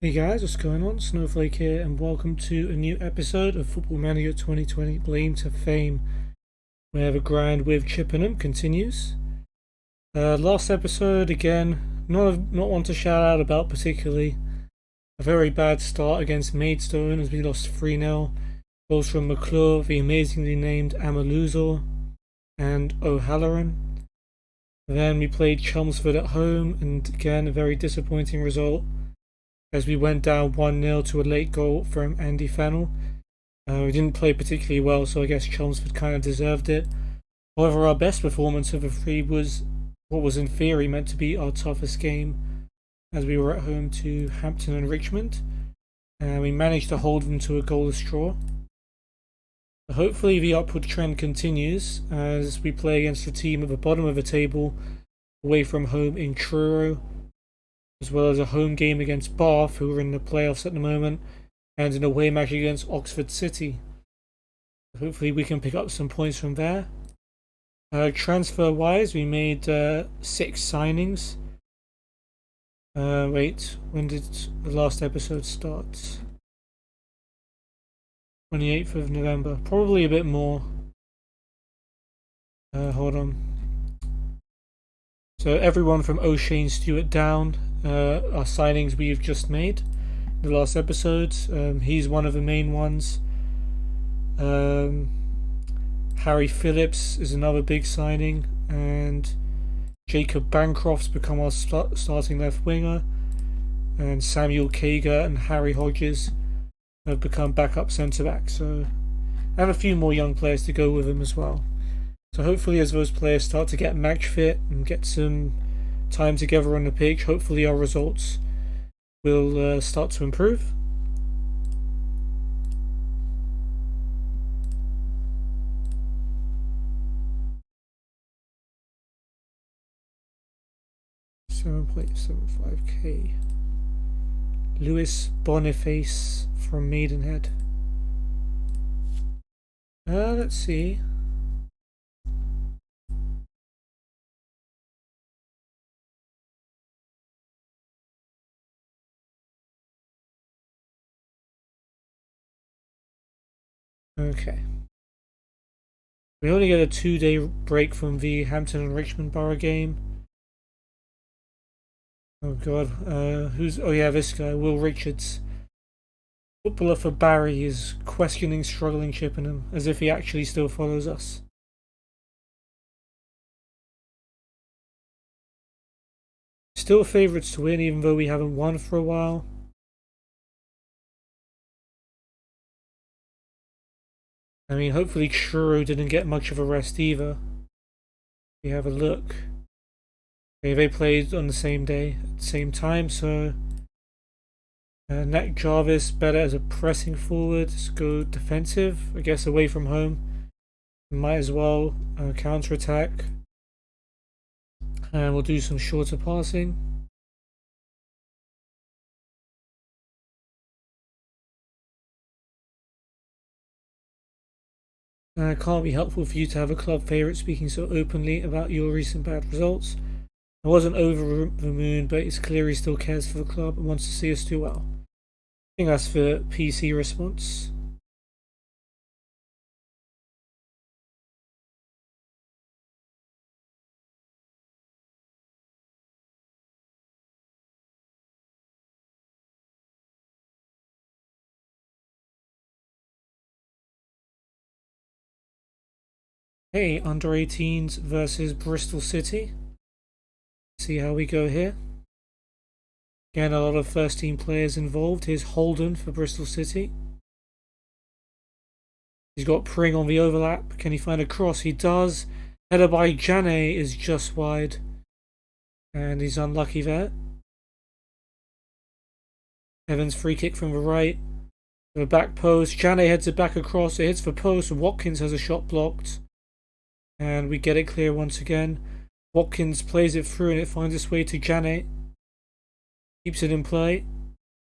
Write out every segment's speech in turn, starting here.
Hey guys, what's going on? Snowflake here, and welcome to a new episode of Football Manager 2020 Blame to Fame, where the grind with Chippenham continues. Last episode, again, not one to shout out about particularly. A very bad start against Maidstone as we lost 3-0. Goals from McClure, the amazingly named Amaluzor, and O'Halloran. Then we played Chelmsford at home, and again, a very disappointing result as we went down 1-0 to a late goal from Andy Fennell. We didn't play particularly well, so I guess Chelmsford kind of deserved it. However, our best performance of the three was what was in theory meant to be our toughest game, as we were at home to Hampton and Richmond. We managed to hold them to a goalless draw. Hopefully the upward trend continues as we play against a team at the bottom of the table away from home in Truro, as well as a home game against Bath, who are in the playoffs at the moment, and an away match against Oxford City. Hopefully we can pick up some points from there. Transfer-wise, we made 6 signings. Wait, when did the last episode start? 28th of November. Probably a bit more. Hold on. So everyone from O'Shane Stewart down are signings we've just made in the last episode. He's one of the main ones. Harry Phillips is another big signing, and Jacob Bancroft's become our starting left winger, and Samuel Kager and Harry Hodges have become backup centre back. So I have a few more young players to go with them as well. So hopefully as those players start to get match fit and get some time together on the pitch, hopefully our results will start to improve. £7.75k. Lewis Boniface from Maidenhead. Let's see. Okay. We only get a 2-day break from the Hampton and Richmond Borough game. Oh god, oh yeah, this guy, Will Richards. Footballer for Barry is questioning struggling Chippenham, as if he actually still follows us. Still favourites to win, even though we haven't won for a while. I mean, hopefully Truro didn't get much of a rest either. We have a look. Okay, they played on the same day, at the same time, so Nat Jarvis better as a pressing forward. Let's go defensive, I guess, away from home. Might as well counter attack. And we'll do some shorter passing. It can't be helpful for you to have a club favourite speaking so openly about your recent bad results. I wasn't over the moon, but it's clear he still cares for the club and wants to see us do well. I think that's the PC response. Hey, under 18s versus Bristol City. See how we go here. Again, a lot of first team players involved. Here's Holden for Bristol City. He's got Pring on the overlap. Can he find a cross? He does. Header by Jane is just wide. And he's unlucky there. Evans free kick from the right. The back post. Jane heads it back across. It hits the post. Watkins has a shot blocked. And we get it clear once again. Watkins plays it through and it finds its way to Janet. Keeps it in play.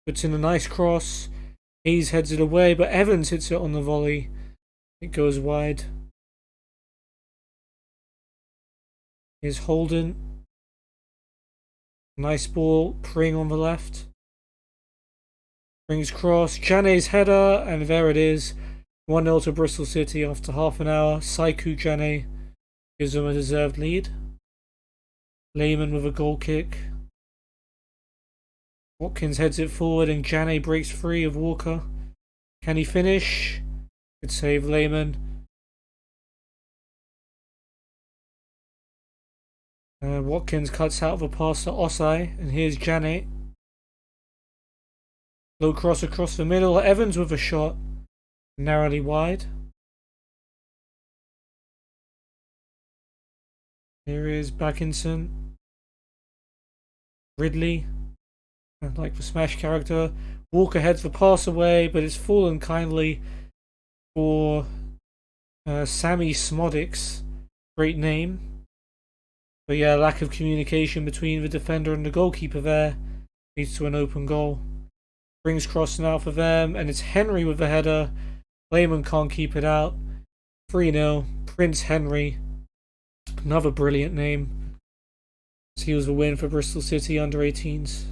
Puts in a nice cross. Hayes heads it away, but Evans hits it on the volley. It goes wide. Here's Holden. Nice ball. Pring on the left. Brings cross. Jane's header, and there it is. 1-0 to Bristol City after half an hour. Saikou Jane gives them a deserved lead. Leone with a goal kick. Watkins heads it forward and Jane breaks free of Walker. Can he finish? Good save, Leone. Watkins cuts out the pass to Osai, and here's Jane. Low cross across the middle. Evans with a shot. Narrowly wide. Here is Backinson. Ridley. Like the Smash character. Walker heads the pass away, but it's fallen kindly for Sammy Smodics. Great name. But yeah, lack of communication between the defender and the goalkeeper there leads to an open goal. Brings cross now for them, and it's Henry with the header. Leone can't keep it out. 3-0. Prince Henry. Another brilliant name. Seals the win for Bristol City under 18s.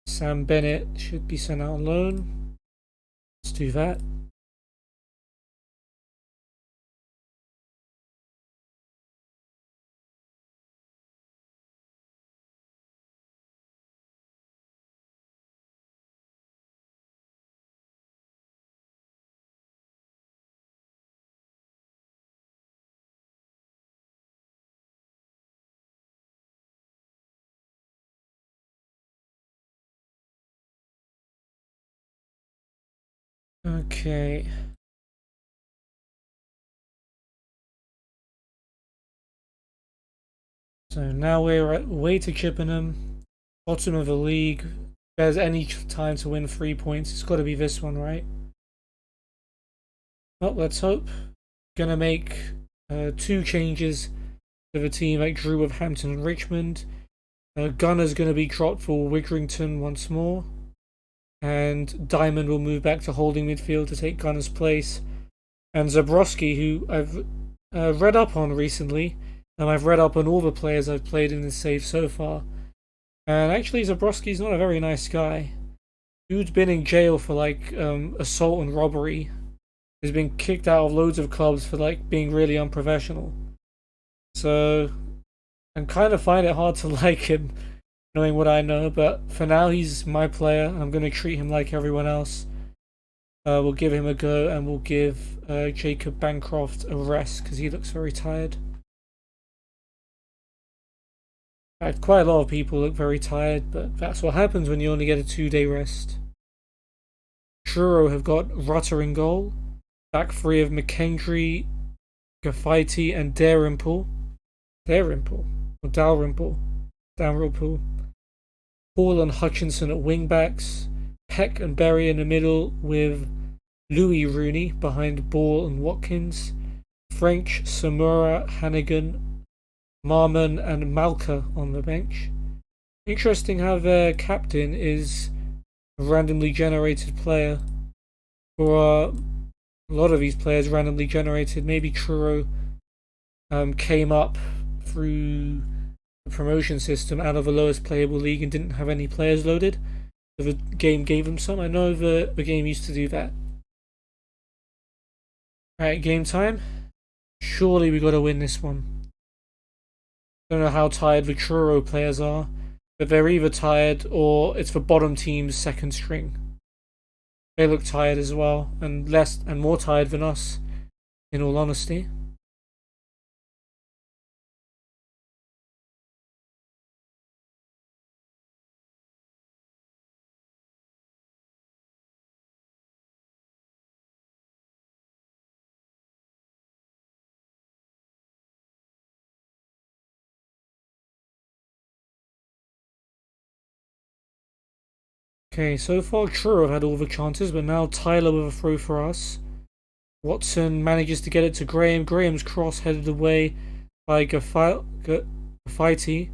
Sam Bennett should be sent out on loan. Let's do that. Okay. So now we're away to Chippenham, bottom of the league. If there's any time to win 3 points, it's got to be this one, right? Well, let's hope. Gonna make 2 changes to the team like Drew with Hampton and Richmond. Gunner's gonna be dropped for Wigrington once more. And Diamond will move back to holding midfield to take Gunner's place. And Zabrowski, who I've read up on recently, and I've read up on all the players I've played in this save so far. And actually, Zabrowski's not a very nice guy. Dude's been in jail for like assault and robbery. He's been kicked out of loads of clubs for like being really unprofessional. So I kind of find it hard to like him, knowing what I know, but for now he's my player and I'm going to treat him like everyone else. We'll give him a go and we'll give Jacob Bancroft a rest because he looks very tired. In fact, quite a lot of people look very tired, but that's what happens when you only get a 2-day rest. Truro have got Rutter in goal. Back 3 of McKendry, Gaffighty and Dalrymple. Or Dalrymple. Paul and Hutchinson at wing backs. Peck and Berry in the middle with Louis Rooney behind Ball and Watkins. French, Samura, Hannigan, Marmon and Malka on the bench. Interesting how their captain is a randomly generated player. Or a lot of these players randomly generated. Maybe Truro came up through the promotion system out of the lowest playable league and didn't have any players loaded. So the game gave them some. I know the game used to do that. Alright, game time. Surely we got to win this one. Don't know how tired the Truro players are, but they're either tired or it's the bottom team's second string. They look tired as well, and more tired than us, in all honesty. Okay, so far Truro have had all the chances, but now Tyler with a throw for us. Watson manages to get it to Graham. Graham's cross headed away by Gaffighty.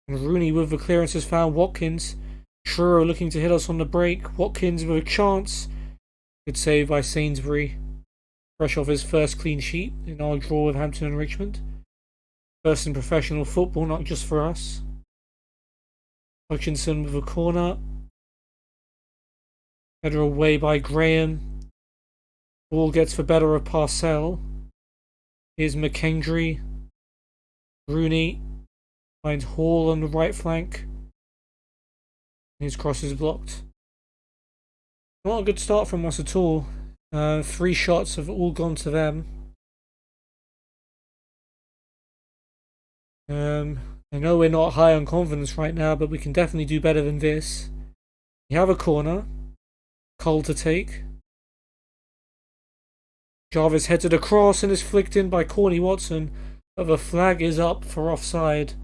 And Rooney with the clearance has found Watkins. Truro looking to hit us on the break. Watkins with a chance. Good save by Sainsbury. Fresh off his first clean sheet in our draw with Hampton and Richmond. First in professional football, not just for us. Hutchinson with a corner. Header away by Graham. Ball gets the better of Parcell. Here's McKendry. Rooney finds Hall on the right flank. His cross is blocked. Not a good start from us at all. 3 shots have all gone to them. I know we're not high on confidence right now, but we can definitely do better than this. We have a corner. Cole to take. Jarvis headed across and is flicked in by Corny Watson, but the flag is up for offside.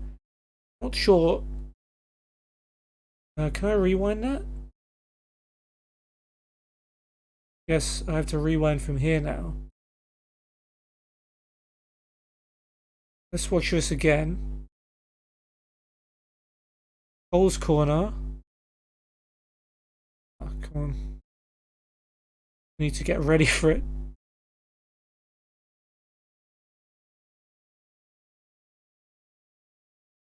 Not sure. Can I rewind that? Yes, I have to rewind from here now. Let's watch this again. Cole's corner. Oh, come on. Need to get ready for it.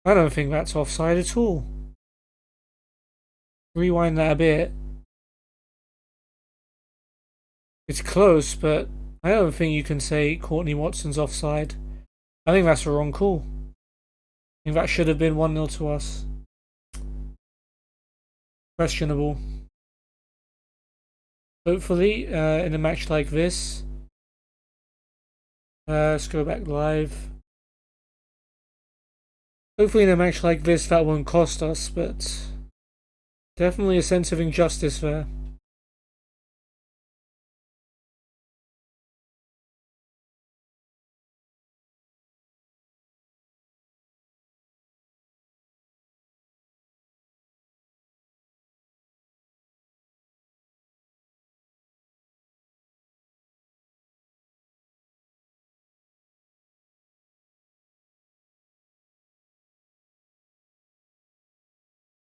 I don't think that's offside at all. Rewind that a bit. It's close, but I don't think you can say Courtney Watson's offside. I think that's a wrong call. I think that should have been 1-0 to us. Questionable. Hopefully, in a match like this, let's go back live. Hopefully in a match like this that won't cost us, but definitely a sense of injustice there.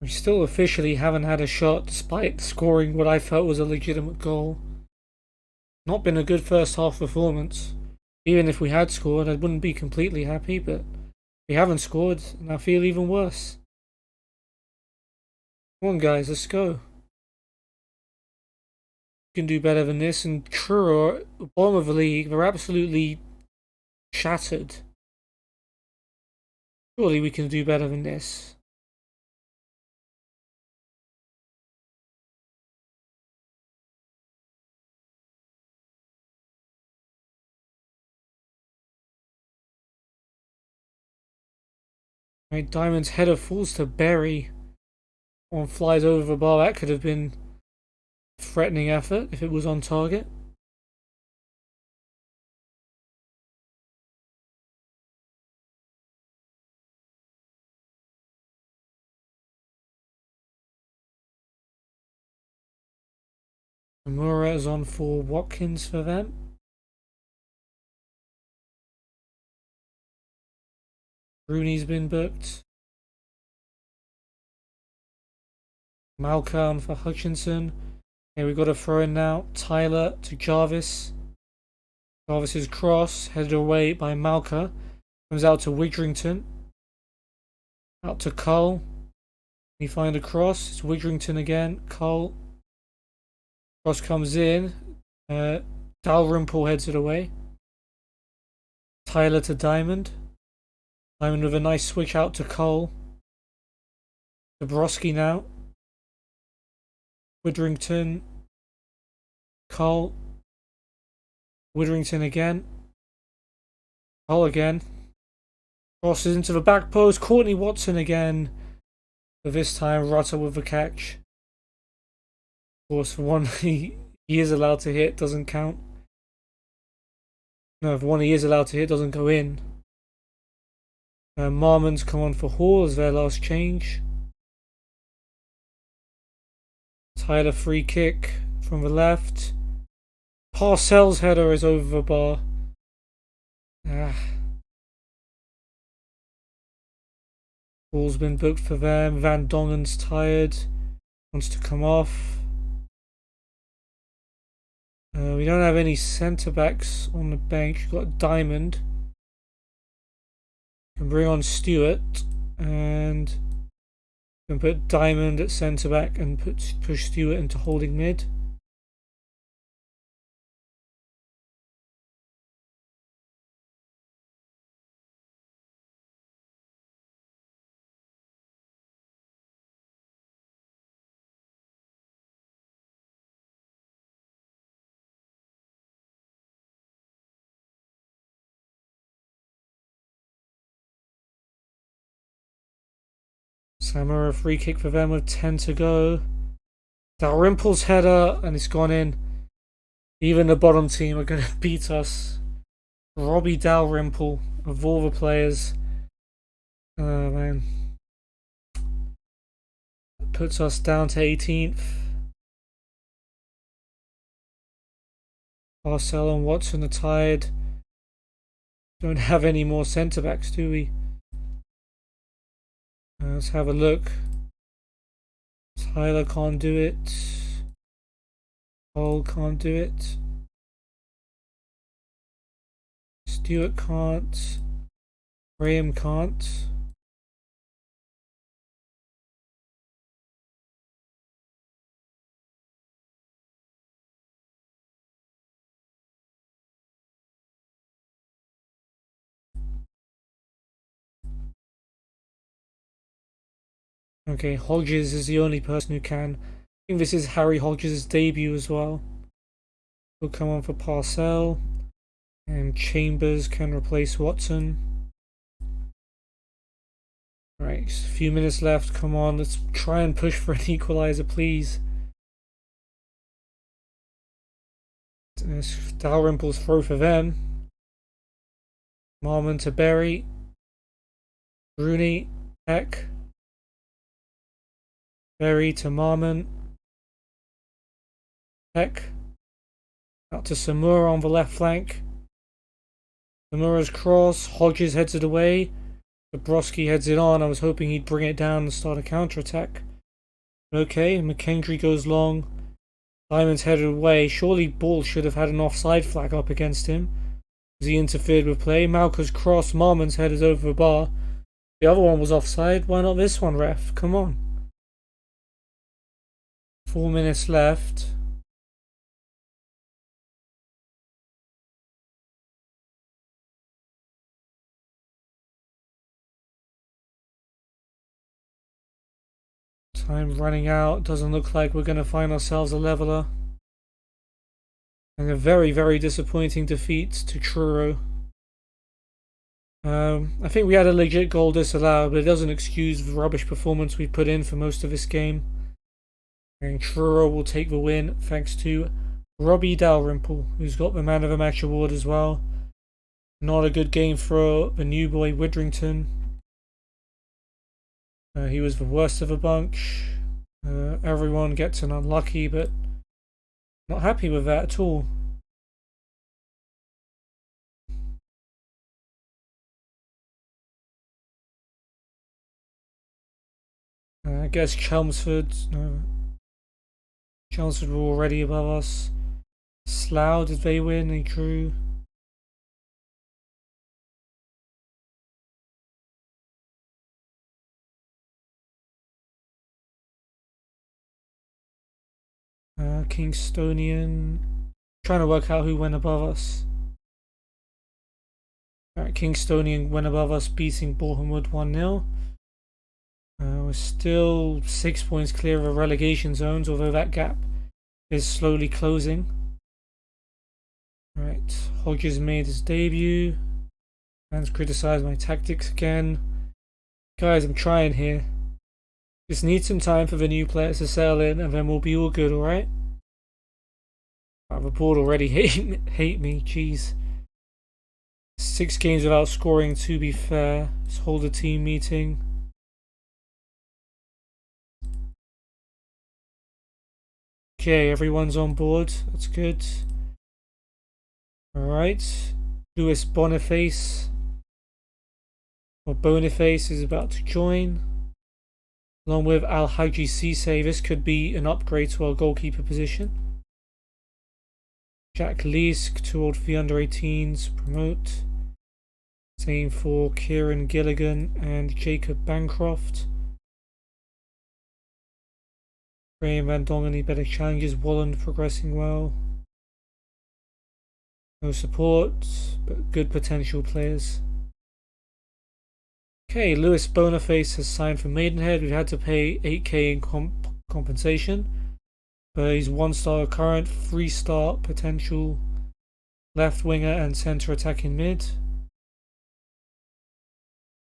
We still officially haven't had a shot despite scoring what I felt was a legitimate goal. Not been a good first half performance. Even if we had scored, I wouldn't be completely happy, but we haven't scored and I feel even worse. Come on guys, let's go. We can do better than this, and Truro, bottom of the league, they're absolutely shattered. Surely we can do better than this. Right, Diamond's header falls to Berry. One flies over the bar. That could have been a threatening effort if it was on target. Mura is on for Watkins for them. Rooney's been booked. Malcolm for Hutchinson. Okay, we've got a throw in now. Tyler to Jarvis. Jarvis's cross, headed away by Malka. Comes out to Widrington. Out to Cole. We find a cross. It's Widrington again. Cole. Cross comes in. Dalrymple heads it away. Tyler to Diamond. Diamond with a nice switch out to Cole. Dabrowski now. Widrington. Cole. Widrington again. Cole again. Crosses into the back post. Courtney Watson again. But this time Rutter with the catch. Of course, the one he is allowed to hit doesn't count. No, the one he is allowed to hit doesn't go in. Marmon's come on for Hall as their last change. Tyler free kick from the left. Parcell's header is over the bar. Ball's been booked for them. Van Dongen's tired. Wants to come off. We don't have any centre backs on the bench. We've got Diamond. Can bring on Stewart and can put Diamond at centre back and push Stewart into holding mid. Samura free kick for them with 10 to go. Dalrymple's header, and it's gone in. Even the bottom team are going to beat us. Robbie Dalrymple, of all the players. Oh man. Puts us down to 18th. Marcel and Watson are tired. Don't have any more centre backs, do we? Let's have a look. Tyler can't do it. Cole can't do it. Stewart can't. Graham can't. Okay, Hodges is the only person who can. I think this is Harry Hodges' debut as well. He'll come on for Parcell. And Chambers can replace Watson. Right, a few minutes left. Come on, let's try and push for an equaliser, please. Dalrymple's throw for them. Marmon to Berry. Rooney. Eck. Berry to Marmon. Eck. Out to Samura on the left flank. Samura's cross. Hodges heads it away. Dabrowski heads it on. I was hoping he'd bring it down and start a counter-attack. Okay, McKendry goes long. Diamond's headed away. Surely Ball should have had an offside flag up against him, because he interfered with play. Malcolm's cross. Marmon's head is over the bar. The other one was offside. Why not this one, ref? Come on. 4 minutes left. Time running out. Doesn't look like we're going to find ourselves a leveler. And a very, very disappointing defeat to Truro. I think we had a legit goal disallowed, but it doesn't excuse the rubbish performance we put in for most of this game. And Truro will take the win thanks to Robbie Dalrymple, who's got the Man of the Match award as well. Not a good game for the new boy Widrington. He was the worst of the bunch. Everyone gets an unlucky, but not happy with that at all. I guess Chelmsford were already above us. Slough, did they win? They drew. Kingstonian. Trying to work out who went above us. Alright, Kingstonian went above us, beating Bournemouth 1-0. We're still 6 points clear of relegation zones, although that gap is slowly closing. Right, Hodges made his debut. Fans criticised my tactics again. Guys, I'm trying here. Just need some time for the new players to settle in, and then we'll be all good, alright? The board already hate me, jeez. 6 games without scoring, to be fair. Let's hold a team meeting. Okay, everyone's on board. That's good. Alright. Lewis Boniface, or Boniface, is about to join. Along with Al-Haji Cisse. This could be an upgrade to our goalkeeper position. Jack Leask toward the under-18s, promote. Same for Kieran Gilligan and Jacob Bancroft. Graham Van Dongen need better challenges. Walland progressing well. No support, but good potential players. Okay, Lewis Boniface has signed for Maidenhead. We've had to pay 8k in compensation. But he's 1-star current, 3-star potential left winger and centre attacking mid.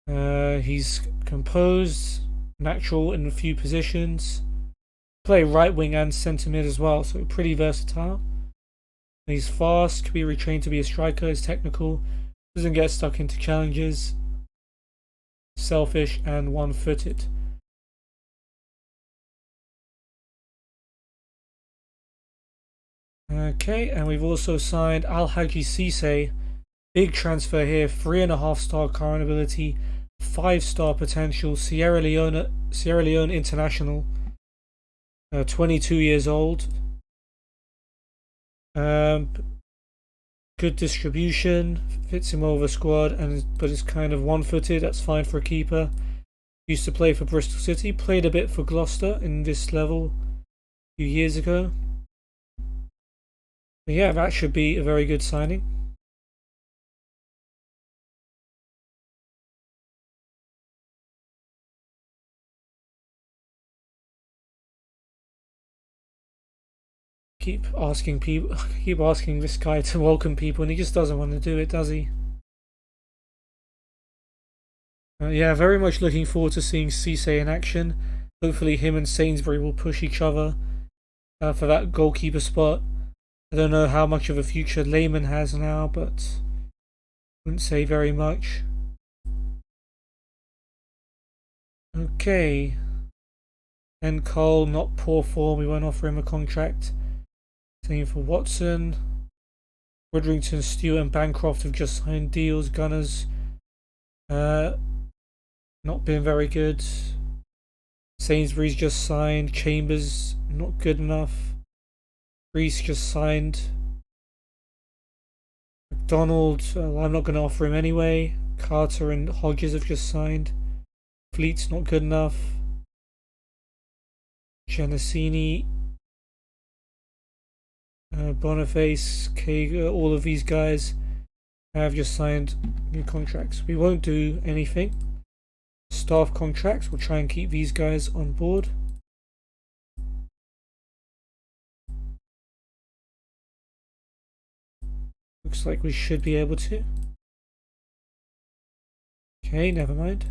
He's composed, natural in a few positions. Play right wing and centre mid as well, so pretty versatile. He's fast, can be retrained to be a striker, is technical, doesn't get stuck into challenges, selfish and one-footed. Okay, and we've also signed Al Haji Cisse. Big transfer here, 3.5-star current ability, 5-star potential, Sierra Leone international, 22 years old. Good distribution, fits him over squad, but is kind of one-footed. That's fine for a keeper. Used to play for Bristol City, played a bit for Gloucester in this level a few years ago. But yeah, that should be a very good signing. Keep asking this guy to welcome people, and he just doesn't want to do it, does he? Yeah, very much looking forward to seeing Cisse in action. Hopefully him and Sainsbury will push each other for that goalkeeper spot. I don't know how much of a future Leone has now, but wouldn't say very much. Okay. And Cole, not poor form. We won't offer him a contract. Same for Watson. Witherington, Stewart and Bancroft have just signed deals. Gunners, not been very good. Sainsbury's just signed. Chambers, not good enough. Reese just signed. McDonald, I'm not going to offer him anyway. Carter and Hodges have just signed. Fleet's not good enough. Genesini, Boniface, Kager, all of these guys have just signed new contracts. We won't do anything. Staff contracts, we'll try and keep these guys on board. Looks like we should be able to. Okay, never mind.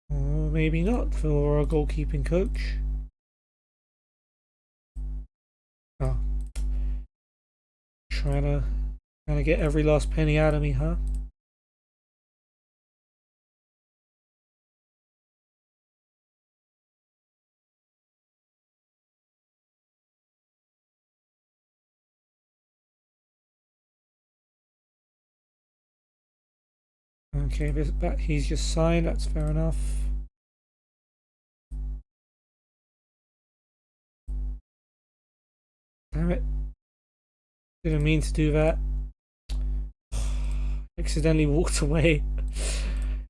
Or maybe not for our goalkeeping coach. Oh. Trying to get every last penny out of me, huh? Okay, but he's just signed, that's fair enough. Damn it. Didn't mean to do that. Accidentally walked away.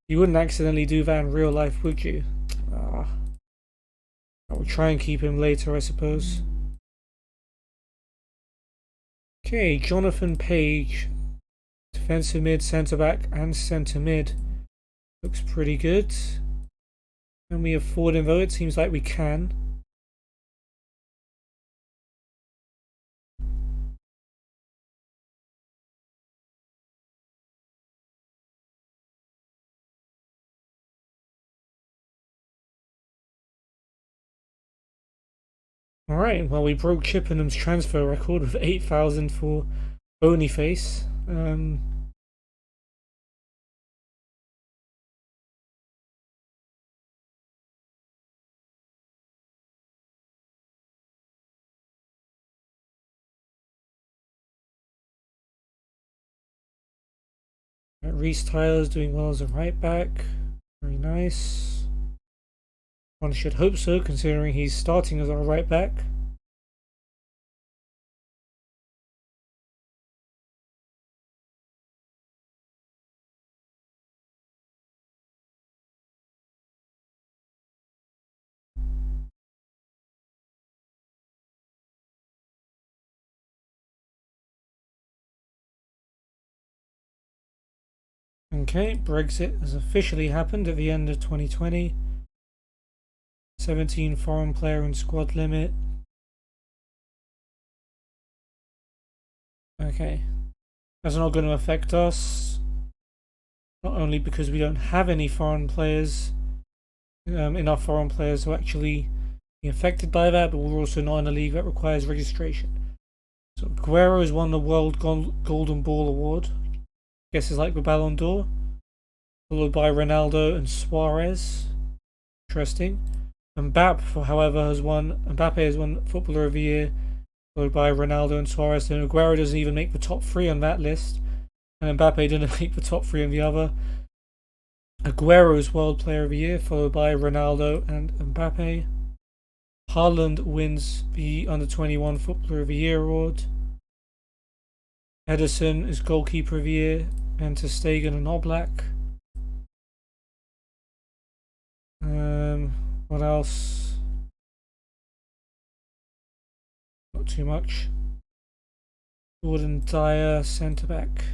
You wouldn't accidentally do that in real life, would you? I will try and keep him later, I suppose. Okay, Jonathan Page. Defensive mid, centre back, and centre mid. Looks pretty good. Can we afford him though? It seems like we can. Alright, well we broke Chippenham's transfer record with 8,000 for Boniface. Reece Tyler's doing well as a right back. Very nice. One should hope so, considering he's starting as our right back. Okay, Brexit has officially happened at the end of 2020. 17 foreign player and squad limit. Okay, that's not going to affect us. Not only because we don't have any foreign players, enough foreign players to actually be affected by that, but we're also not in a league that requires registration. So Aguero has won the World Golden Ball Award. I guess it's like the Ballon d'Or. Followed by Ronaldo and Suarez. Interesting. Mbappe, however, has won Footballer of the Year, followed by Ronaldo and Suarez. And Aguero doesn't even make the top 3 on that list. And Mbappe didn't make the top 3 on the other. Aguero's World Player of the Year, followed by Ronaldo and Mbappe. Haaland wins the Under-21 Footballer of the Year award. Ederson is Goalkeeper of the Year, and Ter Stegen and Oblak. What else? Not too much. Gordon Dyer, centre back.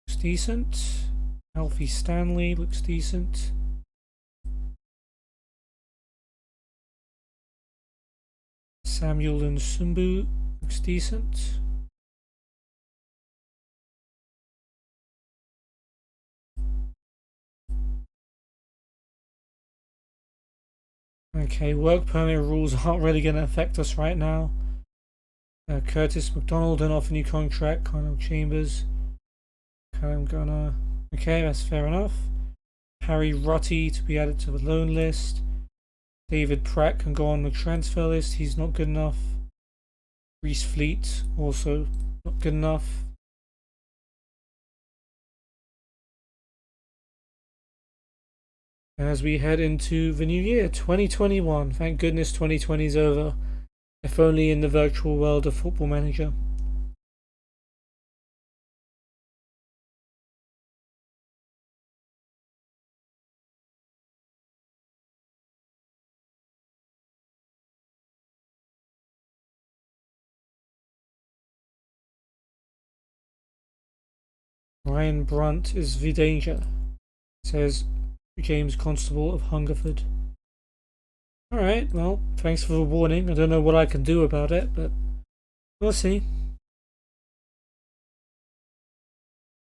Looks decent. Alfie Stanley looks decent. Samuel Nsumbu looks decent. Okay, work permit rules aren't really going to affect us right now. Curtis McDonald and off a new contract. Connell Chambers. Callum Gunner. Okay, that's fair enough. Harry Rutty to be added to the loan list. David Pratt can go on the transfer list. He's not good enough. Reece Fleet also not good enough. As we head into the new year, 2021. Thank goodness 2020 is over. If only in the virtual world of Football Manager. Ryan Brunt is the danger, says James Constable of Hungerford. Alright, well, thanks for the warning. I don't know what I can do about it, but we'll see.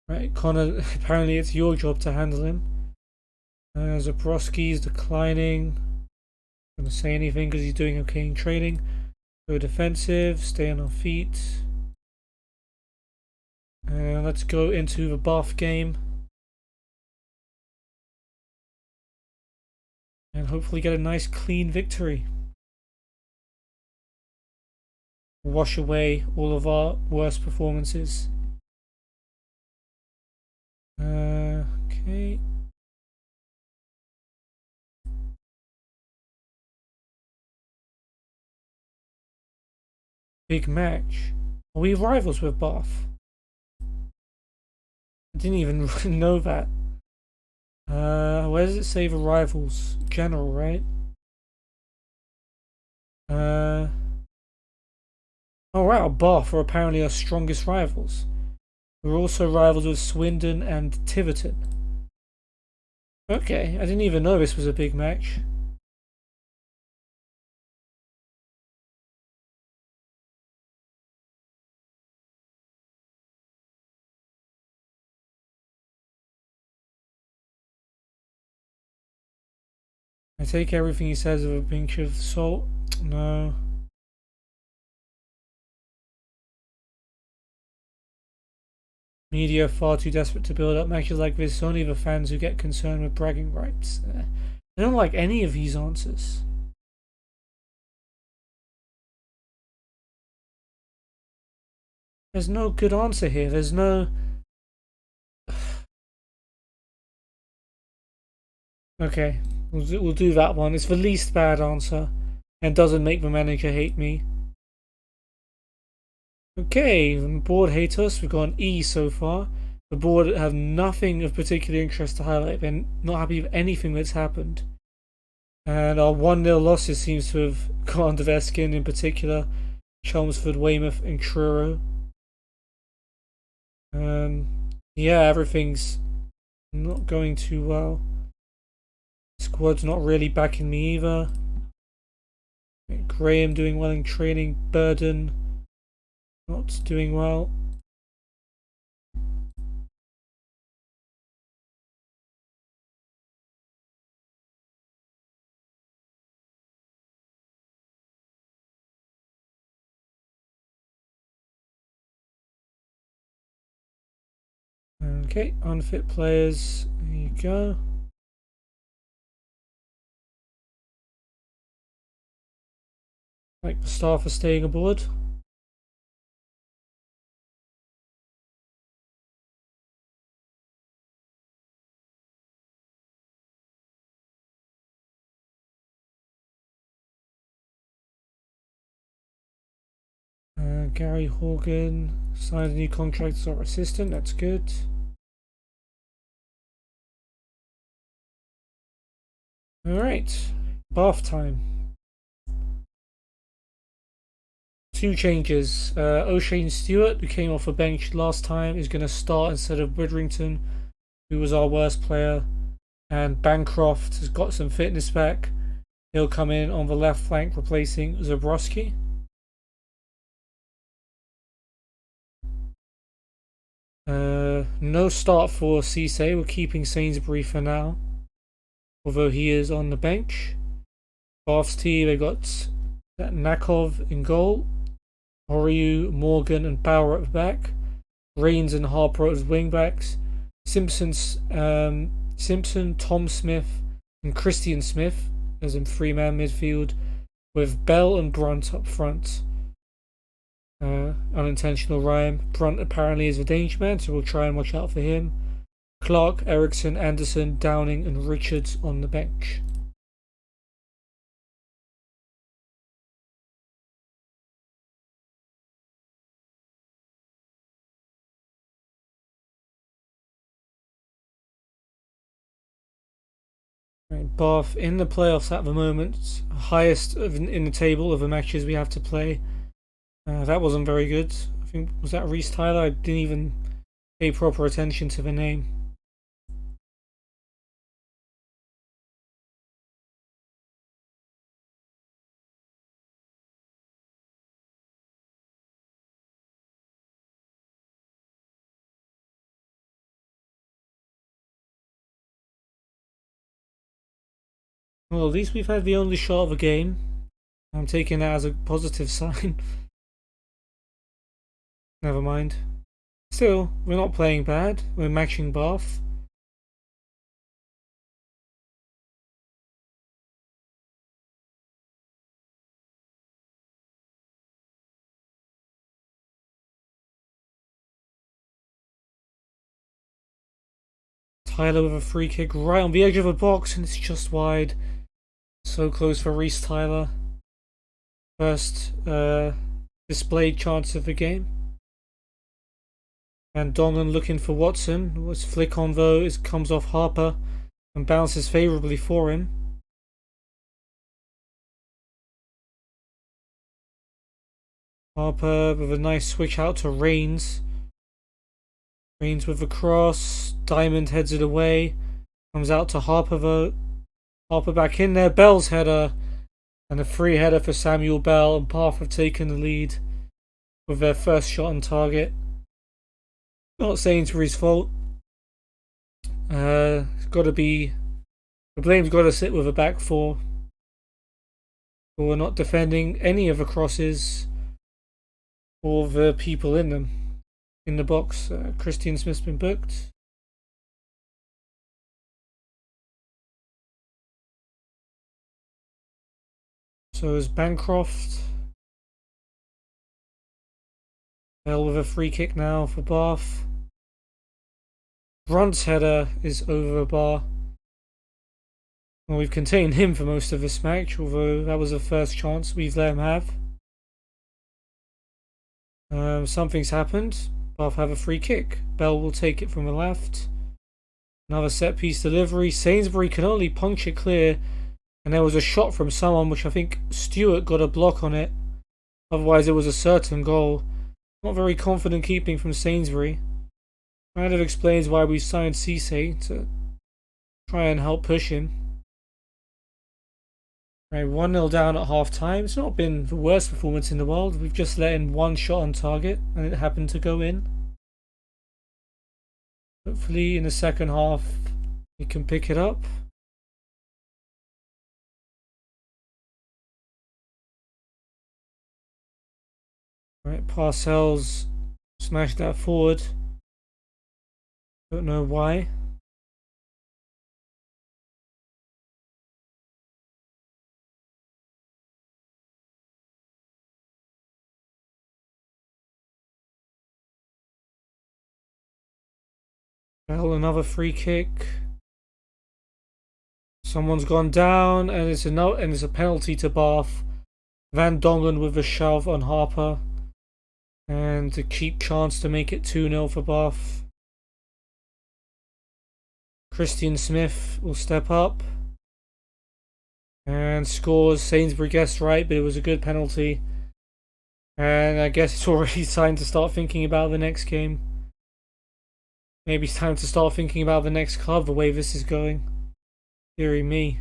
Right, Connor, apparently it's your job to handle him. Zabrowski's declining. Not gonna say anything because he's doing okay in training. Go defensive, stay on our feet. Let's go into the Bath game. And hopefully get a nice clean victory. Wash away all of our worst performances. Okay. Big match. Are we rivals with Bath? I didn't even know that. Where does it say the rivals? General, right? Oh wow, Bath are apparently our strongest rivals. We're also rivals with Swindon and Tiverton. Okay, I didn't even know this was a big match. I take everything he says with a pinch of salt. No. Media are far too desperate to build up matches like this. It's only the fans who get concerned with bragging rights. I don't like any of these answers. There's no good answer here. There's no... Okay, we'll do that one. It's the least bad answer and doesn't make the manager hate me. Okay, the board hate us. We've got an E so far. The board have nothing of particular interest to highlight. They're not happy with anything that's happened. And our 1-0 losses seems to have got under their skin, in particular Chelmsford, Weymouth and Truro. Yeah, everything's not going too well. Squad's not really backing me either. Graham doing well in training. Burden not doing well. Okay, unfit players. There you go. Like the staff are staying aboard. Gary Horgan signed a new contract as our assistant. That's good. Alright, bath time. Two changes. O'Shane Stewart, who came off the bench last time, is going to start instead of Witherington, who was our worst player. And Bancroft has got some fitness back. He'll come in on the left flank, replacing Zabrowski. No start for Cisse. We're keeping Sainsbury for now, although he is on the bench. Bath's team, they got Nakov in goal, Horiu, Morgan, and Bauer at the back. Rains and Harper as wingbacks. Simpson, Tom Smith, and Christian Smith as in three-man midfield, with Bell and Brunt up front. Unintentional rhyme. Brunt apparently is a danger man, so we'll try and watch out for him. Clark, Eriksson, Anderson, Downing, and Richards on the bench. Right, Bath in the playoffs at the moment, highest in the table of the matches we have to play. That wasn't very good. I think, was that Reece Tyler? I didn't even pay proper attention to the name. Well, at least we've had the only shot of a game. I'm taking that as a positive sign. Never mind. Still, we're not playing bad. We're matching Bath. Tyler with a free kick right on the edge of the box, and it's just wide. So close for Reece Tyler. First displayed chance of the game. And Dongan looking for Watson. Was flick on though, it comes off Harper and bounces favourably for him. Harper with a nice switch out to Rains. Rains with a cross. Diamond heads it away. Comes out to Harper though. Harper back in there. Bell's header. And a free header for Samuel Bell. And Bath have taken the lead with their first shot on target. Not Sainsbury's fault. It's got to be. The blame's got to sit with a back four. Who are not defending any of the crosses or the people in them. In the box, Christian Smith's been booked. So is Bancroft. Bell with a free kick now for Bath. Brunt's header is over the bar. Well, we've contained him for most of this match, although that was the first chance we've let him have. Something's happened. Bath have a free kick. Bell will take it from the left. Another set piece delivery. Sainsbury can only punch it clear. And there was a shot from someone, which I think Stewart got a block on it. Otherwise it was a certain goal. Not very confident keeping from Sainsbury. Kind of explains why we signed Cisse to try and help push him. Right, 1-0 down at half time. It's not been the worst performance in the world. We've just let in one shot on target and it happened to go in. Hopefully in the second half we can pick it up. Right, Parcells smashed that forward. Don't know why. Well, another free kick. Someone's gone down, and it's a penalty to Bath. Van Dongen with a shove on Harper, and a cheap chance to make it 2-0 for Bath. Christian Smith will step up and scores. Sainsbury guessed right, but it was a good penalty. And I guess it's already time to start thinking about the next game. Maybe it's time to start thinking about the next club, the way this is going. Deary me.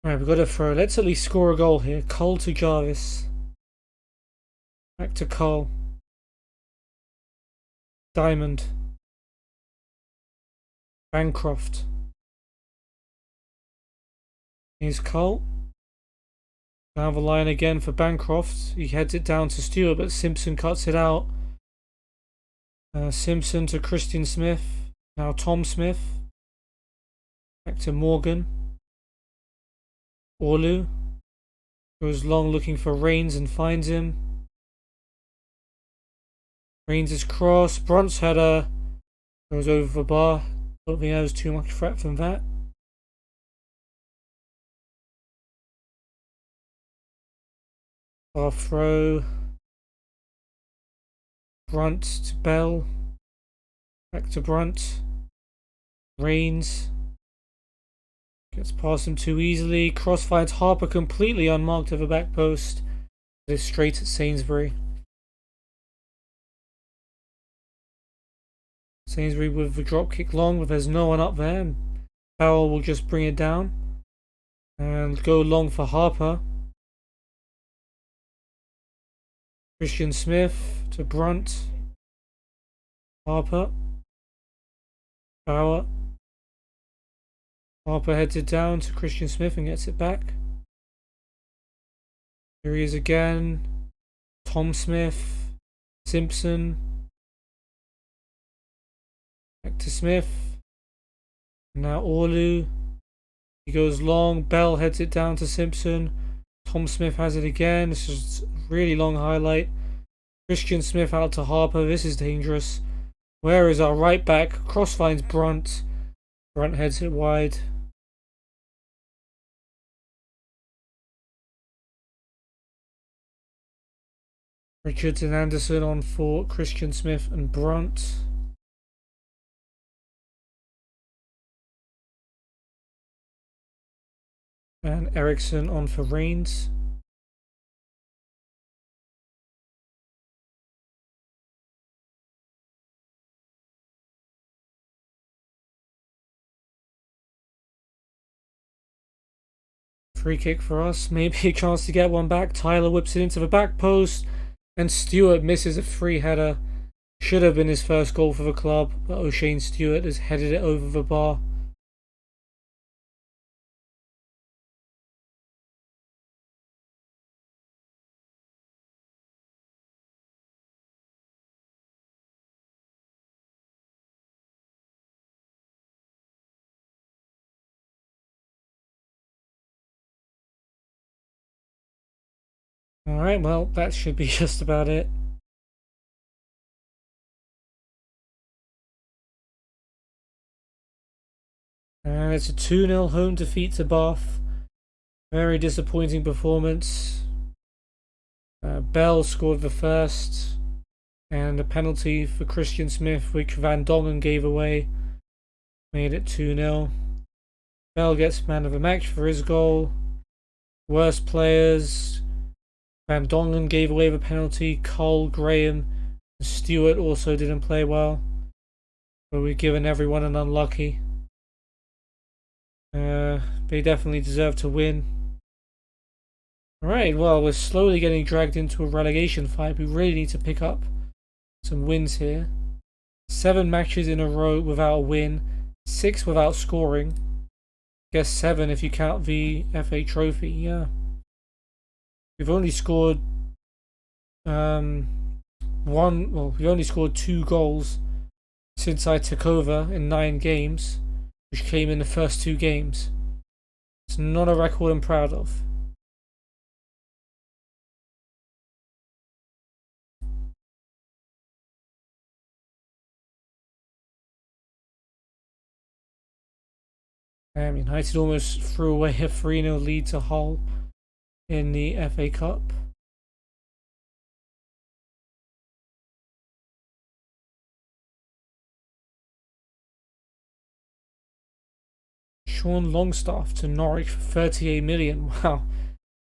Right, we've got to throw. Let's at least score a goal here. Cole to Jarvis. Back to Cole. Diamond. Bancroft. Here's Cole. Down the line again for Bancroft. He heads it down to Stewart, but Simpson cuts it out. Simpson to Christian Smith. Now Tom Smith. Back to Morgan. Orlu. Goes long looking for Rains and finds him. Rains is cross. Brunt's header. Goes over the bar. Don't think there was too much threat from that. Our throw. Brunt to Bell. Back to Brunt. Rains. Gets past him too easily. Cross finds Harper completely unmarked at the back post. It is straight at Sainsbury. Sainsbury with the drop kick long, but there's no one up there. And Bowell will just bring it down. And go long for Harper. Christian Smith to Brunt. Harper. Bauer. Harper heads it down to Christian Smith and gets it back. Here he is again. Tom Smith. Simpson. Back to Smith. Now Orlu. He goes long. Bell heads it down to Simpson. Tom Smith has it again. This is a really long highlight. Christian Smith out to Harper. This is dangerous. Where is our right back? Cross finds Brunt. Brunt heads it wide. Richards and Anderson on for Christian Smith and Brunt. And Eriksson on for Rains. Free kick for us. Maybe a chance to get one back. Tyler whips it into the back post. And Stewart misses a free header. Should have been his first goal for the club. But O'Shane Stewart has headed it over the bar. Alright, well, that should be just about it. And it's a 2-0 home defeat to Bath. Very disappointing performance. Bell scored the first. And a penalty for Christian Smith, which Van Dongen gave away. Made it 2-0. Bell gets man of the match for his goal. Worst players. Van Dongen gave away the penalty. Cole, Graham, and Stewart also didn't play well. But we've given everyone an unlucky. They definitely deserve to win. Alright, well, we're slowly getting dragged into a relegation fight. We really need to pick up some wins here. 7 matches in a row without a win. 6 without scoring. Guess 7 if you count the FA Trophy. Yeah, we've only scored one. Well, we only scored 2 goals since I took over in 9 games, which came in the first 2 games. It's not a record I'm proud of. United almost threw away a 3-0 lead to Hull in the FA Cup. Sean Longstaff to Norwich for 38 million. Wow.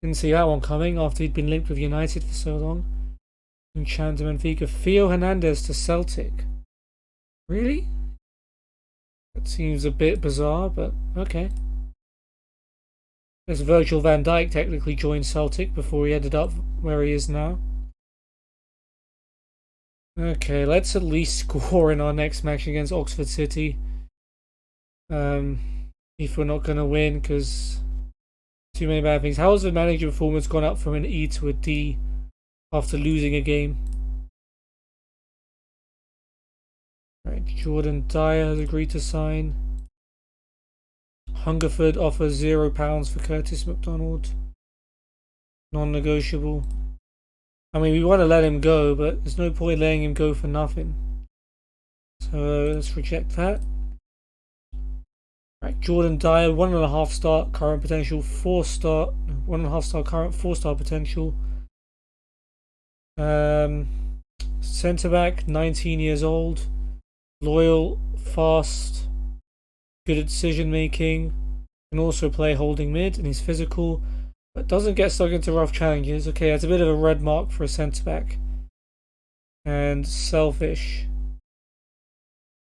Didn't see that one coming after he'd been linked with United for so long. And Chan to Benfica. Theo Hernandez to Celtic. Really? That seems a bit bizarre, but okay. As Virgil van Dijk technically joined Celtic before he ended up where he is now. Okay, let's at least score in our next match against Oxford City. If we're not going to win, because too many bad things. How has the manager performance gone up from an E to a D after losing a game? Right, Jordan Dyer has agreed to sign. Hungerford offers £0 for Curtis McDonald. Non-negotiable. I mean, we want to let him go, but there's no point letting him go for nothing. So let's reject that. Right, Jordan Dyer, 1.5 star current potential, 4 star, 1.5 star current, 4 star potential. Centre back, 19 years old, loyal, fast, good at decision making, can also play holding mid, and he's physical, but doesn't get stuck into rough challenges. Okay, that's a bit of a red mark for a centre back. And selfish.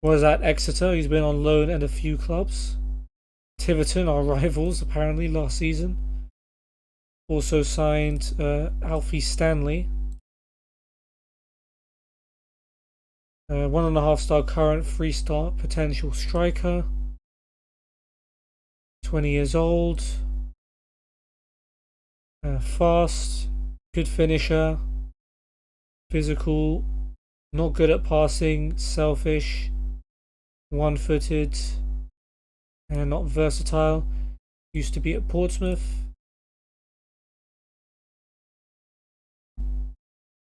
Was at Exeter, he's been on loan at a few clubs. Tiverton, our rivals, apparently, last season. Also signed Alfie Stanley. 1.5 star current, 3 star potential striker. 20 years old. Fast, good finisher. Physical, not good at passing, selfish, one-footed, and not versatile. Used to be at Portsmouth.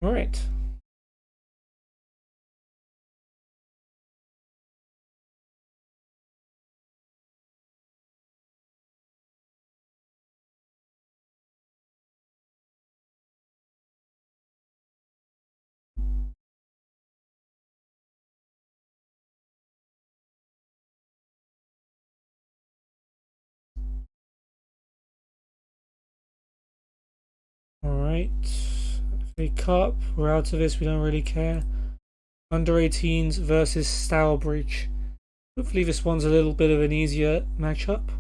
Alright. Alright. FA Cup, we're out of this, we don't really care. Under 18s versus Stourbridge. Hopefully this one's a little bit of an easier matchup.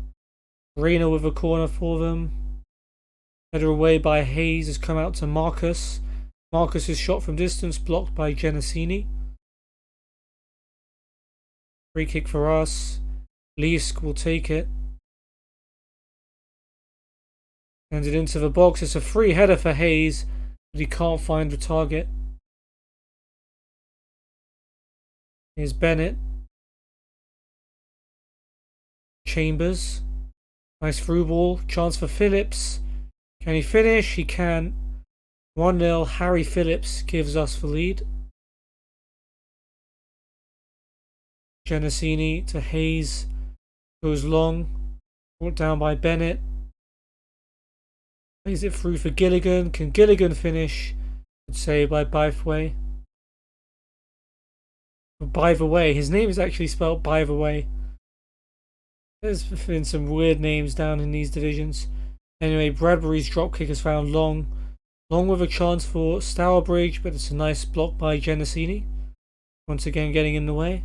Reina with a corner for them. Header away by Hayes has come out to Marcus. Marcus is shot from distance, blocked by Genesini. Free kick for us. Leisk will take it. Sends it into the box. It's a free header for Hayes, but he can't find the target. Here's Bennett. Chambers. Nice through ball. Chance for Phillips. Can he finish? He can. 1-0. Harry Phillips gives us the lead. Genesini to Hayes. Goes long. Brought down by Bennett. Plays it through for Gilligan. Can Gilligan finish? Good save by Bytheway. Bytheway. His name is actually spelled Bytheway. There's been some weird names down in these divisions. Anyway, Bradbury's dropkick is found long. Long with a chance for Stourbridge, but it's a nice block by Genesini. Once again getting in the way.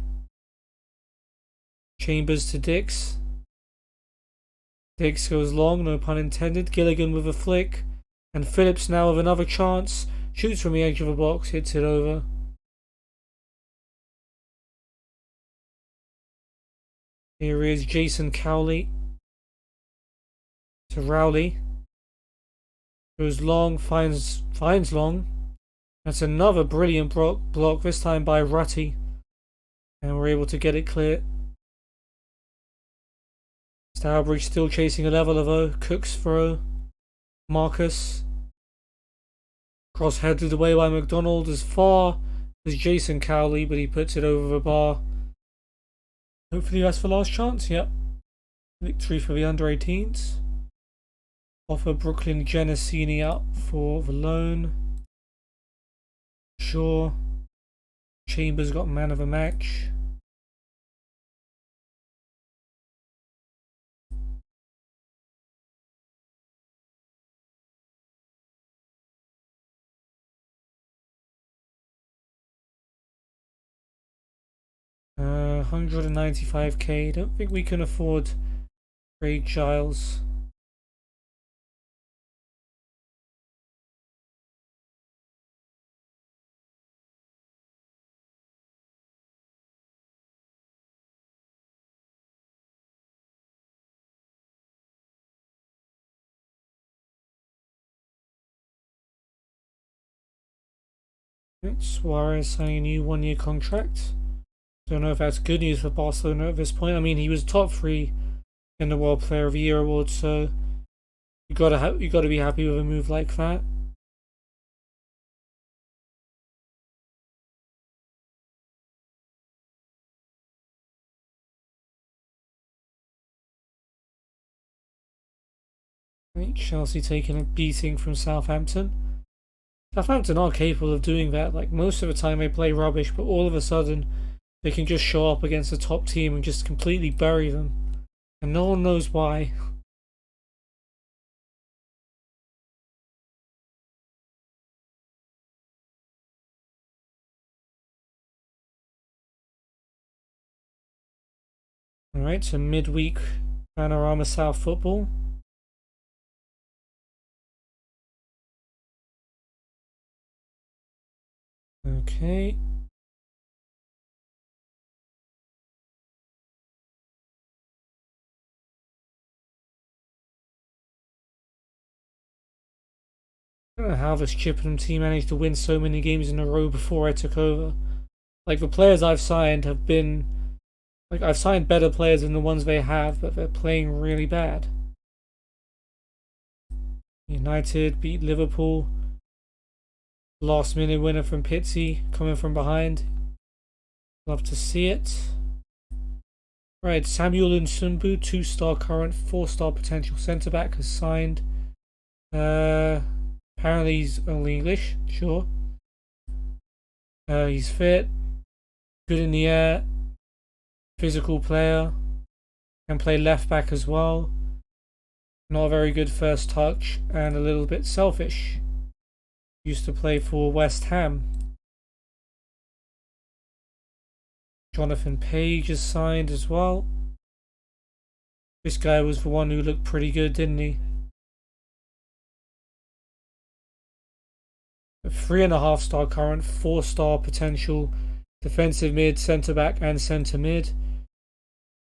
Chambers to Dix. Dix goes long, no pun intended. Gilligan with a flick. And Phillips now with another chance. Shoots from the edge of the box, hits it over. Here is Jason Cowley to Rowley. Goes long, finds long. That's another brilliant block, this time by Rutty. And we're able to get it clear. Stourbridge still chasing a leveler though. Cook's throw. Marcus. Cross headed away by McDonald as far as Jason Cowley, but he puts it over the bar. Hopefully that's the last chance, yep. Victory for the under-18s. Offer Brooklyn Genesini out for the loan. Sure. Chambers got man of the match. $195k. Don't think we can afford Craig Giles. Suarez signing a new one-year contract. Don't know if that's good news for Barcelona at this point. I mean, he was top 3 in the World Player of the Year award, so you gotta be happy with a move like that. I think Chelsea taking a beating from Southampton. Southampton are capable of doing that. Like, most of the time they play rubbish, but all of a sudden they can just show up against a top team and just completely bury them. And no one knows why. Alright, so midweek Panorama South football. Okay. I don't know how this Chippenham team managed to win so many games in a row before I took over. Like, the players I've signed have been... Like, I've signed better players than the ones they have, but they're playing really bad. United beat Liverpool. Last minute winner from Pitsy, coming from behind. Love to see it. Right, Samuel Nsumbu, 2-star current, 4-star potential centre-back, has signed. Apparently he's only English, sure. He's fit, good in the air, physical player, can play left back as well. Not a very good first touch, and a little bit selfish. Used to play for West Ham. Jonathan Page is signed as well. This guy was the one who looked pretty good, didn't he? A 3.5-star current, 4-star potential, defensive mid, centre back, and centre mid.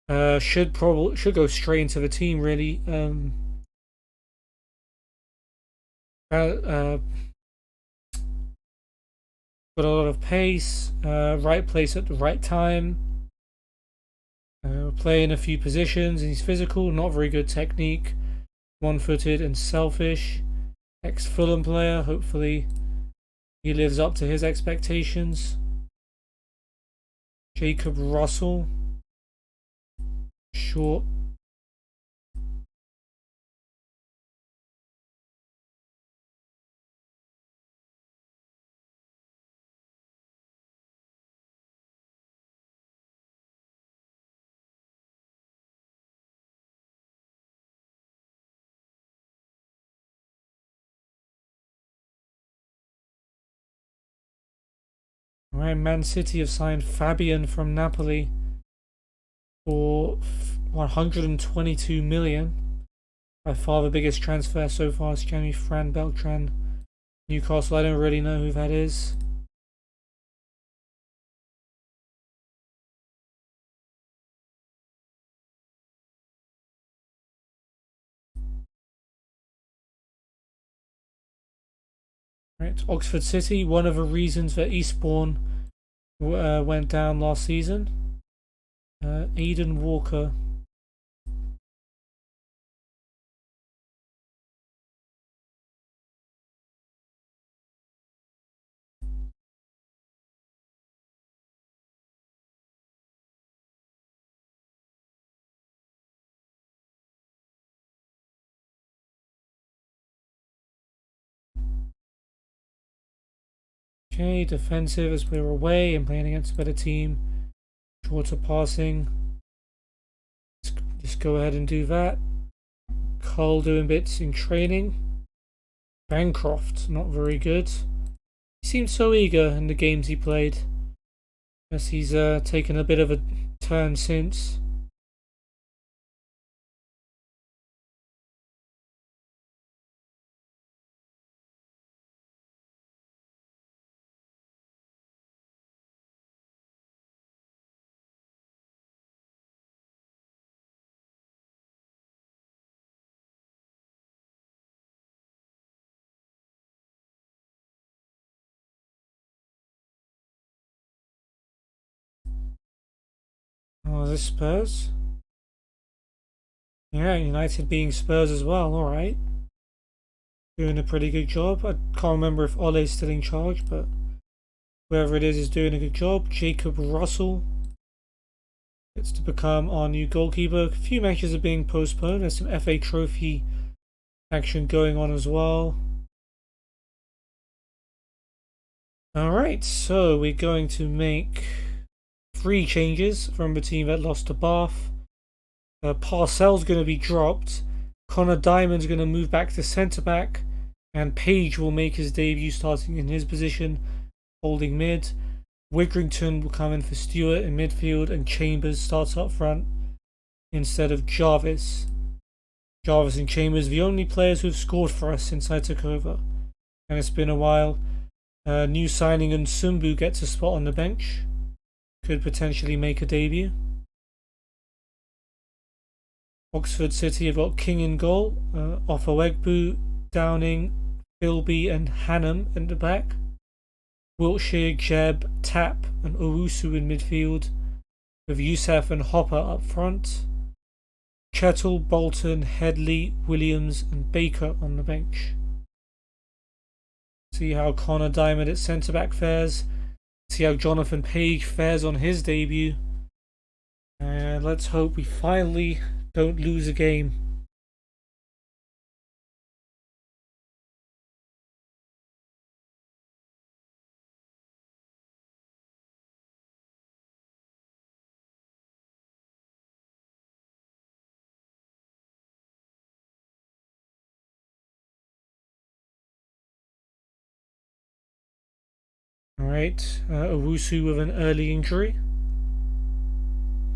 Should go straight into the team, really. Got a lot of pace, right place at the right time. Playing a few positions, and he's physical, not very good technique, one-footed and selfish. Ex-Fulham player, hopefully he lives up to his expectations. Jacob Russell, short. Right, Man City have signed Fabian from Napoli for 122 million. By far the biggest transfer so far is Jamie Fran Beltran. Newcastle, I don't really know who that is. Right, Oxford City, one of the reasons that Eastbourne went down last season. Aidan Walker. Okay, defensive as we're away and playing against a better team. Shorter passing. Just go ahead and do that. Cole doing bits in training. Bancroft, not very good. He seemed so eager in the games he played. Guess he's taken a bit of a turn since. Oh, is this Spurs? Yeah, United being Spurs as well, alright. Doing a pretty good job. I can't remember if Ole's still in charge, but whoever it is doing a good job. Jacob Russell gets to become our new goalkeeper. A few matches are being postponed. There's some FA Trophy action going on as well. Alright, so we're going to make 3 changes from the team that lost to Bath. Parcel's going to be dropped. Connor Diamond's going to move back to centre-back. And Page will make his debut starting in his position, holding mid. Wigrington will come in for Stewart in midfield, and Chambers starts up front instead of Jarvis. Jarvis and Chambers, the only players who've scored for us since I took over. And it's been a while. New signing Nsumbu gets a spot on the bench. Could potentially make a debut. Oxford City have got King in goal. Ofawegbu, Downing, Philby and Hannam in the back. Wiltshire, Jeb, Tapp and Owusu in midfield, with Youssef and Hopper up front. Chettle, Bolton, Headley, Williams and Baker on the bench. See how Connor Diamond at centre-back fares. See how Jonathan Page fares on his debut. And let's hope we finally don't lose a game. Alright, Owusu with an early injury.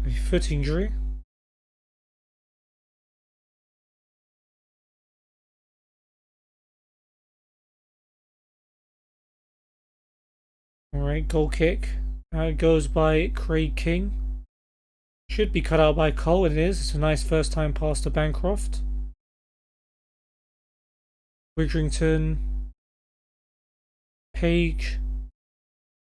A foot injury. Alright, goal kick. It goes by Craig King. Should be cut out by Cole, and it is. It's a nice first time pass to Bancroft. Widrington. Page.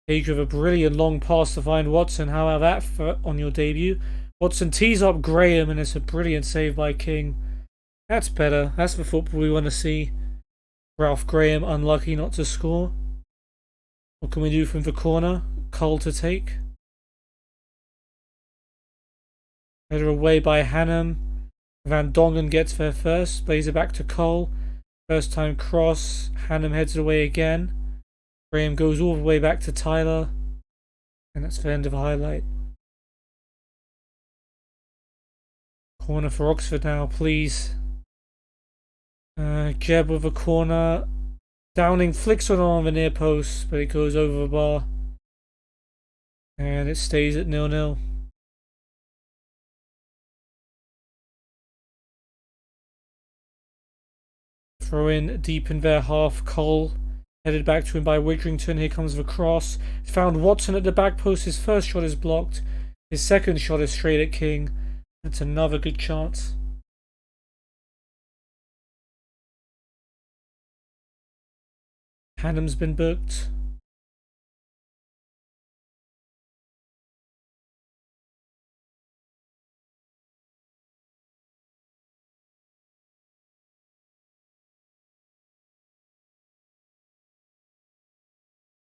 Page with a brilliant long pass to find Watson. How about that for, on your debut? Watson tees up Graham, and it's a brilliant save by King. That's better. That's the football we want to see. Ralph Graham unlucky not to score. What can we do from the corner? Cole to take. Header away by Hannam. Van Dongen gets there first. Plays it back to Cole. First time cross. Hannam heads it away again. Graham goes all the way back to Tyler. And that's the end of the highlight. Corner for Oxford now, please. Jeb with a corner. Downing flicks on the near post, but it goes over the bar. And it stays at 0-0. Throw in deep in their half. Cole headed back to him by Widrington. Here comes the cross. Found Watson at the back post. His first shot is blocked. His second shot is straight at King. That's another good chance. Hannum's been booked.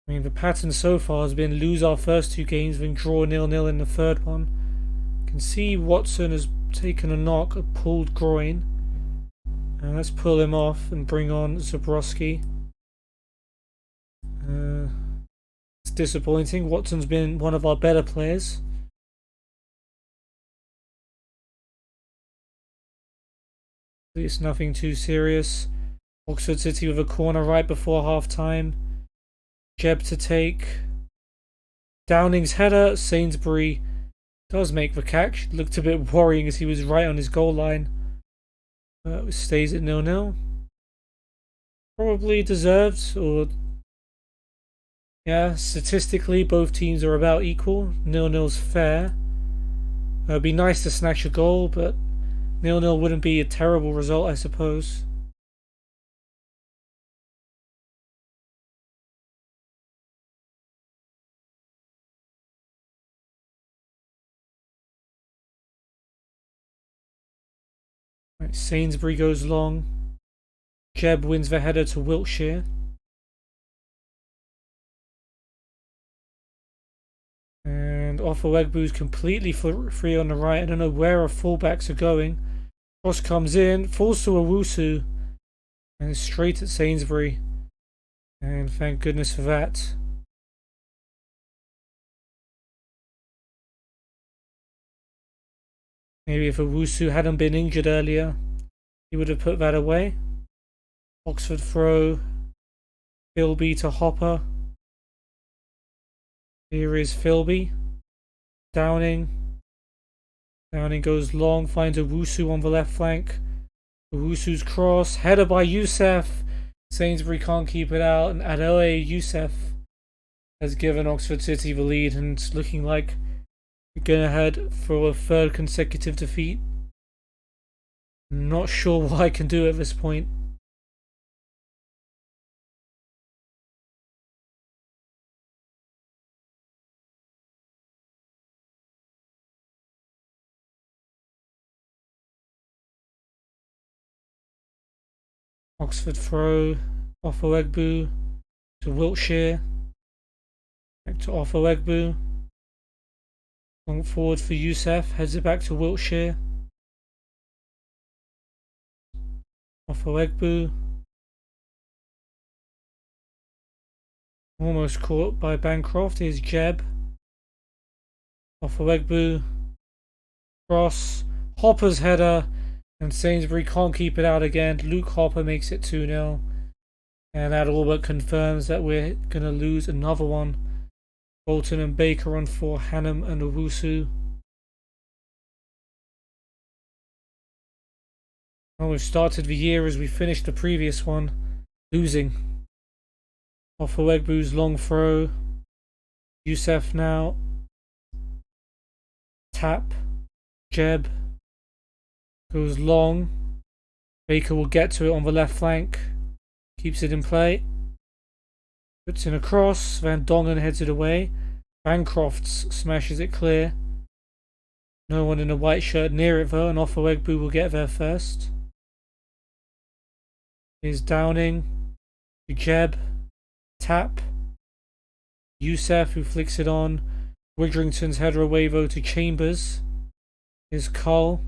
I mean, the pattern so far has been lose our first two games, then draw 0-0 in the third one. You can see Watson has taken a knock, a pulled groin. And let's pull him off and bring on Zabrowski. It's disappointing. Watson's been one of our better players. It's nothing too serious. Oxford City with a corner right before half time. Jeb to take. Downing's header. Sainsbury does make the catch. Looked a bit worrying as he was right on his goal line. It stays at 0-0. Probably deserved, or yeah, statistically both teams are about equal. 0-0's fair. It'd be nice to snatch a goal, but 0-0 wouldn't be a terrible result, I suppose. Right, Sainsbury goes long. Jeb wins the header to Wiltshire. And Offa-Wegbu's completely free on the right. I don't know where our fullbacks are going. Cross comes in, falls to Owusu, and straight at Sainsbury. And thank goodness for that. Maybe if Owusu hadn't been injured earlier, he would have put that away. Oxford throw. Philby to Hopper. Here is Philby. Downing. Downing goes long, finds Owusu on the left flank. Owusu's cross. Header by Youssef. Sainsbury can't keep it out, and Adoe Youssef has given Oxford City the lead, and it's looking like we're going ahead for a third consecutive defeat. Not sure what I can do at this point. Oxford throw. Offa-Wegbu to Wiltshire. Back to Offa-Wegbu. Long forward for Youssef. Heads it back to Wiltshire. Offa-Wegbu. Almost caught by Bancroft. Here's Jeb. Offa-Wegbu. Cross. Hopper's header. And Sainsbury can't keep it out again. Luke Hopper makes it 2-0. And that all but confirms that we're going to lose another one. Bolton and Baker on for Hannum and Owusu. And we've started the year as we finished the previous one, losing. Offa-Wegbu's long throw. Youssef now. Tap. Jeb. Goes long. Baker will get to it on the left flank. Keeps it in play. Puts in a cross. Van Dongen heads it away. Bancroft smashes it clear. No one in a white shirt near it though, and Offa-Wegbu will get there first. Here's Downing. To Jeb. Tap. Youssef who flicks it on. Widrington's header away though to Chambers. Here's Cull.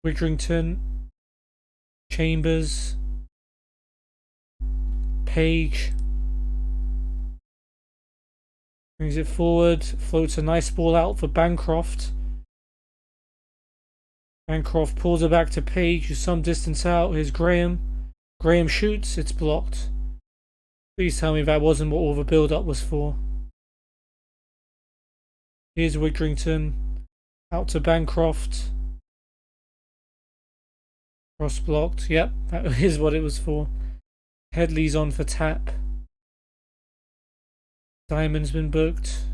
Widrington. Chambers. Page. Brings it forward. Floats a nice ball out for Bancroft. Bancroft pulls it back to Page, who's some distance out. Here's Graham. Graham shoots. It's blocked. Please tell me that wasn't what all the build-up was for. Here's Widrington. Out to Bancroft. Cross blocked. Yep, that is what it was for. Headley's on for tap. Diamond's been booked.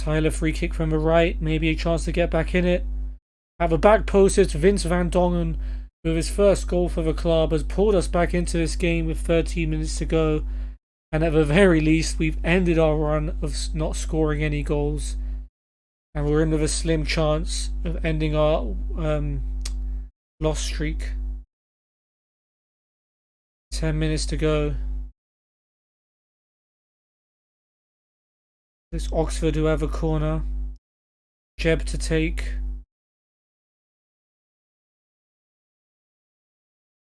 Tyler free kick from the right, maybe a chance to get back in it. At the back post, it's Vince van Dongen with his first goal for the club, has pulled us back into this game with 13 minutes to go. And at the very least, we've ended our run of not scoring any goals. And we're in with a slim chance of ending our loss streak. 10 minutes to go. It's Oxford who have a corner. Jeb to take.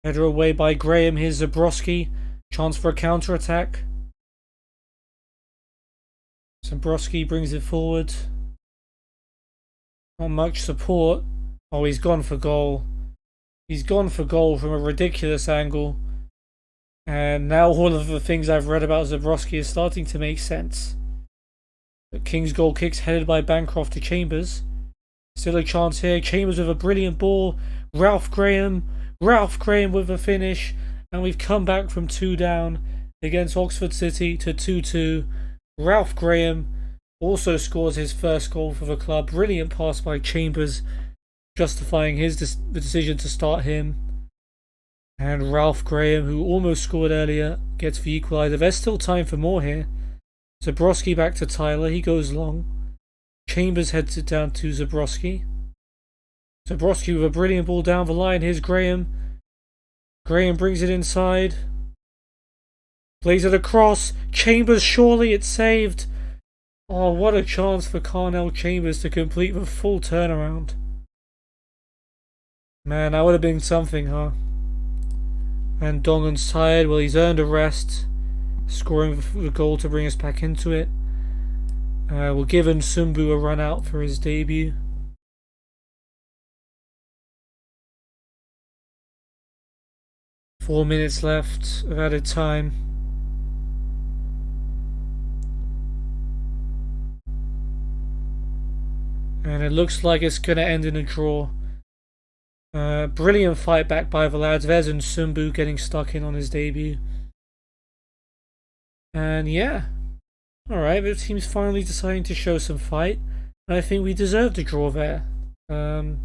Header away by Graham. Here's Zabrowski. Chance for a counter-attack. Zabrowski brings it forward. Not much support. Oh, he's gone for goal. He's gone for goal from a ridiculous angle. And now all of the things I've read about Zabrowski is starting to make sense. But King's goal kicks headed by Bancroft to Chambers. Still a chance here. Chambers with a brilliant ball. Ralph Graham with a finish. And we've come back from 2 down against Oxford City to 2-2. Ralph Graham also scores his first goal for the club. Brilliant pass by Chambers, justifying the decision to start him. And Ralph Graham, who almost scored earlier, gets the equaliser. There's still time for more here. Zabrowski back to Tyler. He goes long. Chambers heads it down to Zabrowski. Zabrowski with a brilliant ball down the line. Here's Graham. Graham brings it inside. Plays it across. Chambers, surely it's saved. Oh, what a chance for Carnell Chambers to complete the full turnaround. Man, that would have been something, huh? And Dongan's tired. Well, he's earned a rest. Scoring the goal to bring us back into it. We'll give Nsumbu a run out for his debut. Four minutes left of added time. And it looks like it's going to end in a draw. Brilliant fight back by the lads. There's Nsumbu getting stuck in on his debut. And yeah. Alright, the team's finally deciding to show some fight. And I think we deserved a draw there. Man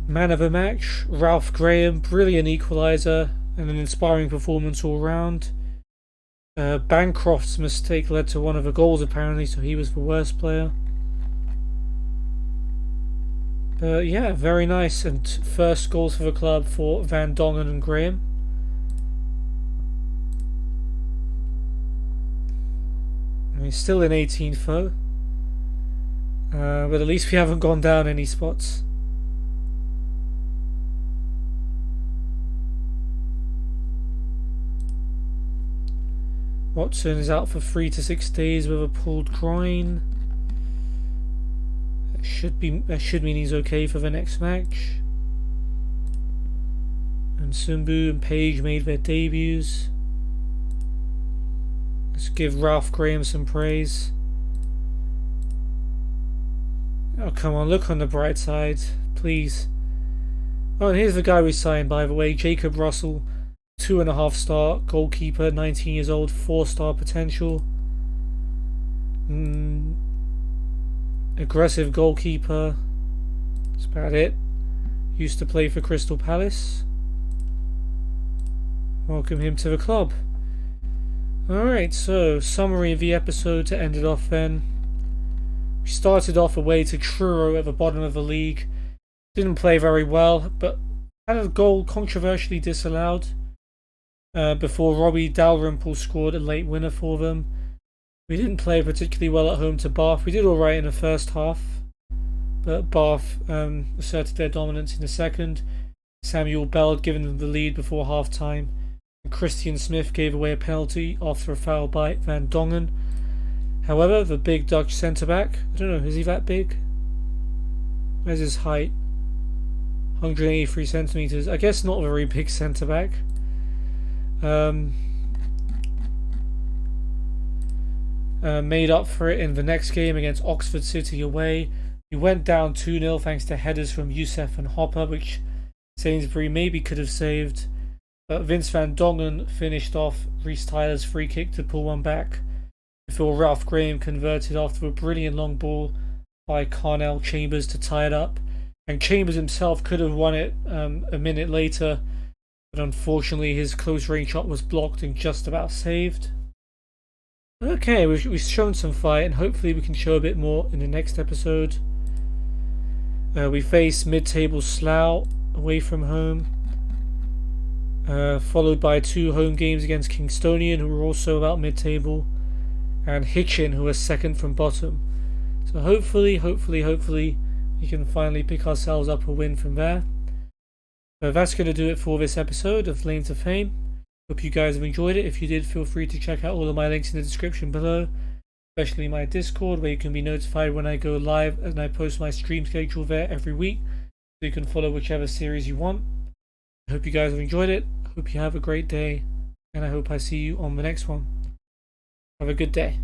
of the match, Ralph Graham. Brilliant equaliser. And an inspiring performance all round. Bancroft's mistake led to one of the goals apparently, so he was the worst player. Yeah, very nice. And first goals for the club for Van Dongen and Graham. I mean, still in 18th though. But at least we haven't gone down any spots. Watson is out for 3 to 6 days with a pulled groin. That should mean he's okay for the next match. And Nsumbu and Page made their debuts. Let's give Ralph Graham some praise. Oh, come on, look on the bright side, please. Oh, and here's the guy we signed, by the way, Jacob Russell. 2.5 star goalkeeper, 19 years old, 4-star potential. Aggressive goalkeeper. That's about it. Used to play for Crystal Palace. Welcome him to the club. Alright, so summary of the episode to end it off then. We started off away to Truro at the bottom of the league. Didn't play very well, but had a goal controversially disallowed. Before Robbie Dalrymple scored a late winner for them. We didn't play particularly well at home to Bath. We did alright in the first half, but Bath asserted their dominance in the second. Samuel Bell had given them the lead before half time. And Christian Smith gave away a penalty after a foul by Van Dongen. However, the big Dutch centre-back, I don't know, is he that big? Where's his height? 183 centimetres. I guess not a very big centre-back. Made up for it in the next game against Oxford City away. We went down 2-0 thanks to headers from Youssef and Hopper, which Sainsbury maybe could have saved. But Vince van Dongen finished off Rhys Tyler's free kick to pull one back. before Ralph Graham converted after a brilliant long ball by Carnell Chambers to tie it up. And Chambers himself could have won it a minute later, but unfortunately his close range shot was blocked and just about saved. Okay, we've shown some fight, and hopefully we can show a bit more in the next episode. We face mid-table Slough away from home, followed by 2 home games against Kingstonian, who are also about mid-table, and Hitchin, who are second from bottom. So hopefully we can finally pick ourselves up a win from there. So that's going to do it for this episode of Lane to Fame. Hope you guys have enjoyed it. If you did, feel free to check out all of my links in the description below, especially my Discord, where you can be notified when I go live and I post my stream schedule there every week, so you can follow whichever series you want. I hope you guys have enjoyed it. I hope you have a great day, and I hope I see you on the next one. Have a good day.